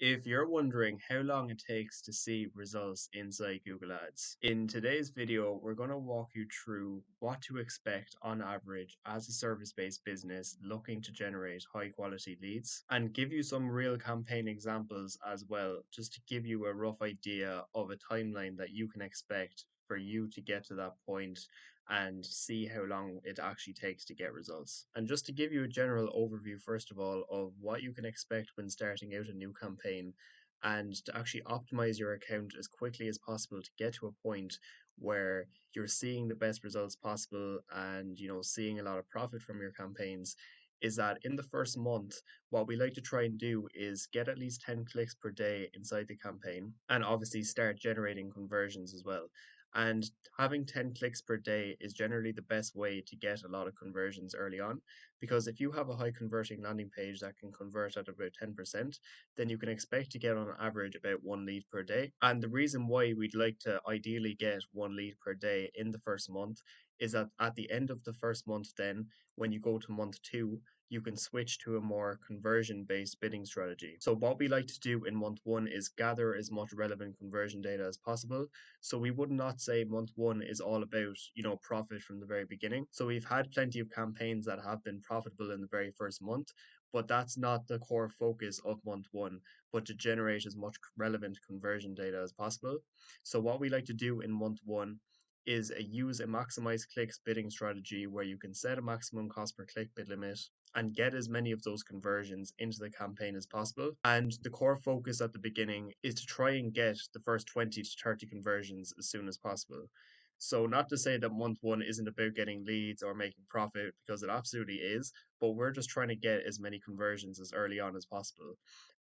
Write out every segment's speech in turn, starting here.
If you're wondering how long it takes to see results inside Google Ads, in today's video, we're going to walk you through what to expect on average as a service-based business looking to generate high quality leads and give you some real campaign examples as well, just to give you a rough idea of a timeline that you can expect for you to get to that point and see how long it actually takes to get results. And just to give you a general overview, first of all, of what you can expect when starting out a new campaign and to actually optimize your account as quickly as possible to get to a point where you're seeing the best results possible and seeing a lot of profit from your campaigns is that in the first month what we like to try and do is get at least 10 clicks per day inside the campaign and obviously start generating conversions as well. And having 10 clicks per day is generally the best way to get a lot of conversions early on. Because if you have a high converting landing page that can convert at about 10%, then you can expect to get on average about one lead per day. And the reason why we'd like to ideally get one lead per day in the first month is that at the end of the first month, then when you go to month two, you can switch to a more conversion based bidding strategy. So, what we like to do in month one is gather as much relevant conversion data as possible, so we would not say month one is all about, profit from the very beginning. So we've had plenty of campaigns that have been profitable in the very first month, but that's not the core focus of month one, but to generate as much relevant conversion data as possible. So what we like to do in month one is use a maximize clicks bidding strategy where you can set a maximum cost per click bid limit and get as many of those conversions into the campaign as possible. And the core focus at the beginning is to try and get the first 20 to 30 conversions as soon as possible. So, not to say that month one isn't about getting leads or making profit, because it absolutely is, but we're just trying to get as many conversions as early on as possible.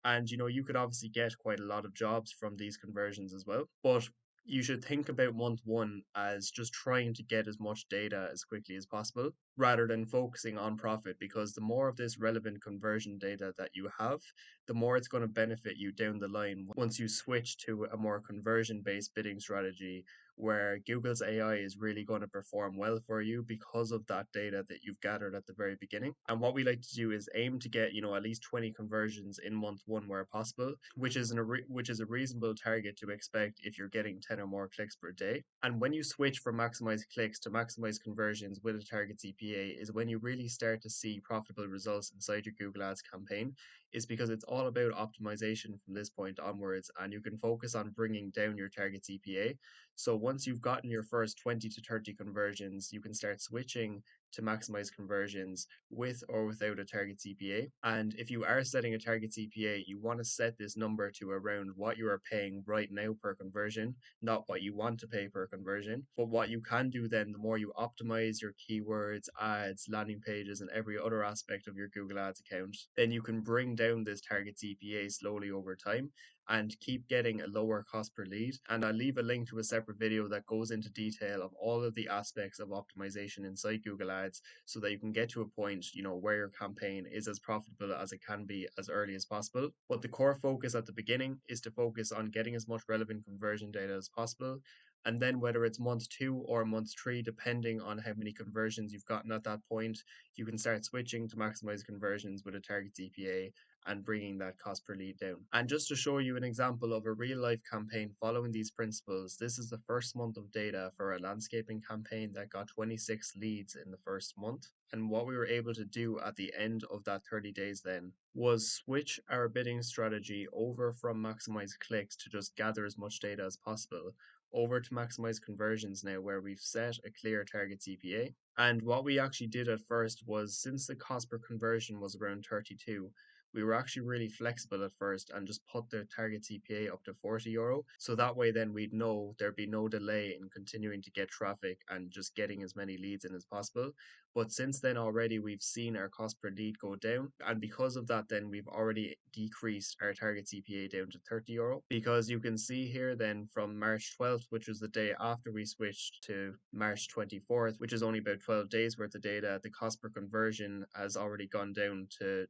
And you could obviously get quite a lot of jobs from these conversions as well. But you should think about month one as just trying to get as much data as quickly as possible rather than focusing on profit, because the more of this relevant conversion data that you have, the more it's going to benefit you down the line once you switch to a more conversion based bidding strategy where Google's AI is really going to perform well for you because of that data that you've gathered at the very beginning. And what we like to do is aim to get, at least 20 conversions in month one where possible, which is a reasonable target to expect if you're getting 10 or more clicks per day. And when you switch from maximize clicks to maximize conversions with a target CPA is when you really start to see profitable results inside your Google Ads campaign, is because it's all about optimization from this point onwards, and you can focus on bringing down your target CPA. So once you've gotten your first 20 to 30 conversions, you can start switching to maximize conversions with or without a target CPA. And if you are setting a target CPA, you want to set this number to around what you are paying right now per conversion, not what you want to pay per conversion. But what you can do then, the more you optimize your keywords, ads, landing pages, and every other aspect of your Google Ads account, then you can bring down this target CPA slowly over time and keep getting a lower cost per lead. And I'll leave a link to a separate video that goes into detail of all of the aspects of optimization inside Google Ads so that you can get to a point, where your campaign is as profitable as it can be as early as possible. But the core focus at the beginning is to focus on getting as much relevant conversion data as possible. And then whether it's month two or month three, depending on how many conversions you've gotten at that point, you can start switching to maximize conversions with a target CPA and bringing that cost per lead down. And just to show you an example of a real life campaign following these principles, this is the first month of data for a landscaping campaign that got 26 leads in the first month. And what we were able to do at the end of that 30 days then was switch our bidding strategy over from maximize clicks to just gather as much data as possible over to maximize conversions now, where we've set a clear target CPA. And what we actually did at first was, since the cost per conversion was around 32, we were actually really flexible at first and just put the target CPA up to €40. So that way then we'd know there'd be no delay in continuing to get traffic and just getting as many leads in as possible. But since then already we've seen our cost per lead go down. And because of that then we've already decreased our target CPA down to €30. Because you can see here then from March 12th, which was the day after we switched, to March 24th, which is only about 12 days worth of data, the cost per conversion has already gone down to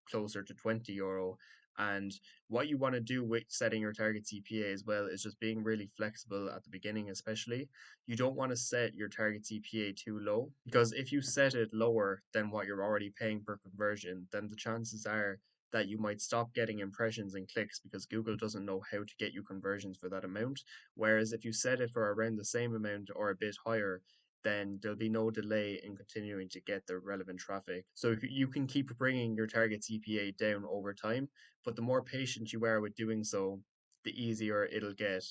closer to €20. And what you want to do with setting your target CPA as well is just being really flexible at the beginning, especially. You don't want to set your target CPA too low, because if you set it lower than what you're already paying per conversion, then the chances are that you might stop getting impressions and clicks because Google doesn't know how to get you conversions for that amount. Whereas if you set it for around the same amount or a bit higher, then there'll be no delay in continuing to get the relevant traffic. So you can keep bringing your target CPA down over time, but the more patient you are with doing so, the easier it'll get.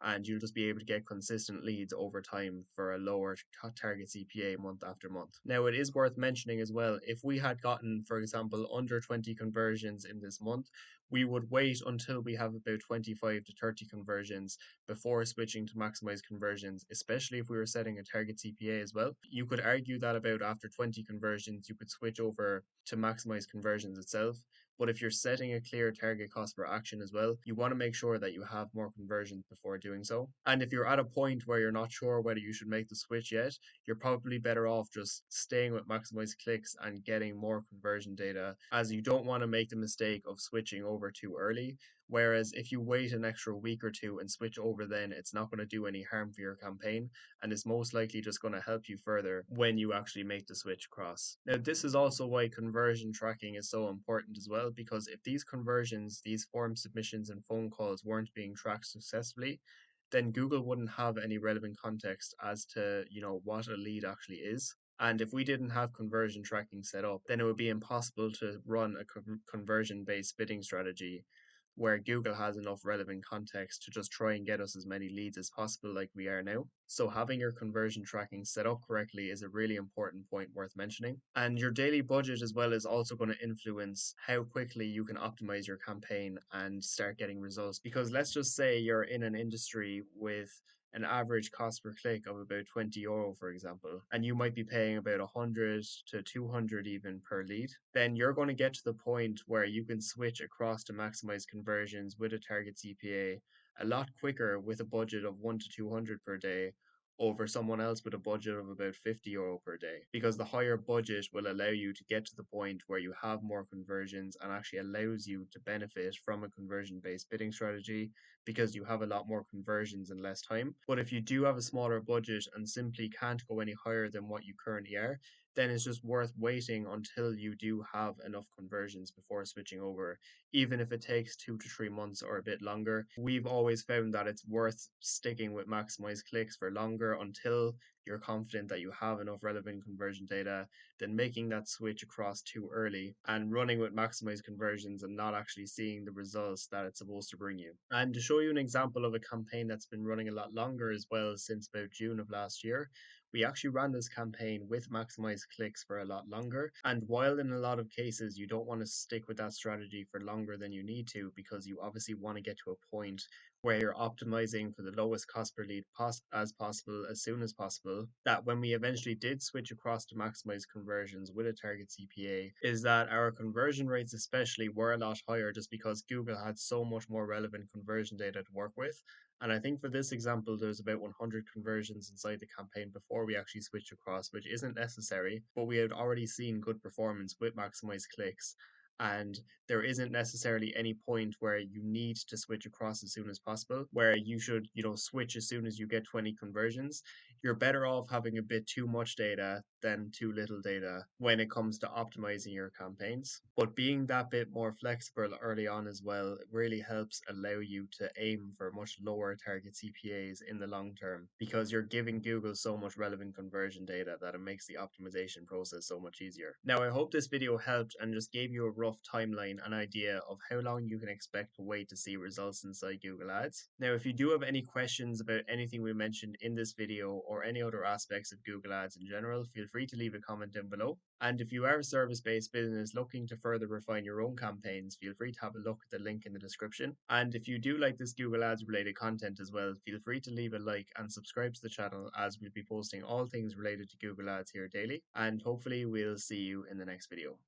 And you'll just be able to get consistent leads over time for a lower target CPA month after month. Now, it is worth mentioning as well, if we had gotten, for example, under 20 conversions in this month, we would wait until we have about 25 to 30 conversions before switching to maximize conversions, especially if we were setting a target CPA as well. You could argue that about after 20 conversions, you could switch over to maximize conversions itself. But if you're setting a clear target cost per action as well, you want to make sure that you have more conversions before doing so. And if you're at a point where you're not sure whether you should make the switch yet, you're probably better off just staying with maximize clicks and getting more conversion data, as you don't want to make the mistake of switching over too early. Whereas if you wait an extra week or two and switch over, then it's not going to do any harm for your campaign and is most likely just going to help you further when you actually make the switch across. Now, this is also why conversion tracking is so important as well, because if these conversions, these form submissions, and phone calls weren't being tracked successfully, then Google wouldn't have any relevant context as to, what a lead actually is. And if we didn't have conversion tracking set up, then it would be impossible to run a conversion based bidding strategy where Google has enough relevant context to just try and get us as many leads as possible, like we are now. So, having your conversion tracking set up correctly is a really important point worth mentioning. And your daily budget as well is also going to influence how quickly you can optimize your campaign and start getting results. Because let's just say you're in an industry with an average cost per click of about €20, for example, and you might be paying about 100 to 200 even per lead, then you're going to get to the point where you can switch across to maximize conversions with a target CPA a lot quicker with a budget of 1 to 200 per day over someone else with a budget of about €50 per day, because the higher budget will allow you to get to the point where you have more conversions and actually allows you to benefit from a conversion based bidding strategy because you have a lot more conversions in less time. But if you do have a smaller budget and simply can't go any higher than what you currently are, then it's just worth waiting until you do have enough conversions before switching over, even if it takes 2 to 3 months or a bit longer. We've always found that it's worth sticking with maximize clicks for longer until you're confident that you have enough relevant conversion data than making that switch across too early and running with maximized conversions and not actually seeing the results that it's supposed to bring you. And to show you an example of a campaign that's been running a lot longer as well, since about June of last year, we actually ran this campaign with maximized clicks for a lot longer. And while in a lot of cases you don't want to stick with that strategy for longer than you need to, because you obviously want to get to a point where you're optimizing for the lowest cost per lead as possible as soon as possible, that when we eventually did switch across to maximize conversions with a target CPA, is that our conversion rates especially were a lot higher just because Google had so much more relevant conversion data to work with. And I think for this example, there's about 100 conversions inside the campaign before we actually switched across, which isn't necessary, but we had already seen good performance with maximized clicks. And there isn't necessarily any point where you need to switch across as soon as possible, where you should, switch as soon as you get 20 conversions. You're better off having a bit too much data than too little data when it comes to optimizing your campaigns. But being that bit more flexible early on as well really helps allow you to aim for much lower target CPAs in the long term, because you're giving Google so much relevant conversion data that it makes the optimization process so much easier. Now, I hope this video helped and just gave you a rough timeline and idea of how long you can expect to wait to see results inside Google Ads. Now, if you do have any questions about anything we mentioned in this video or any other aspects of Google Ads in general, feel free to leave a comment down below. And if you are a service-based business looking to further refine your own campaigns, feel free to have a look at the link in the description. And if you do like this Google Ads related content as well, feel free to leave a like and subscribe to the channel, as we'll be posting all things related to Google Ads here daily. And hopefully we'll see you in the next video.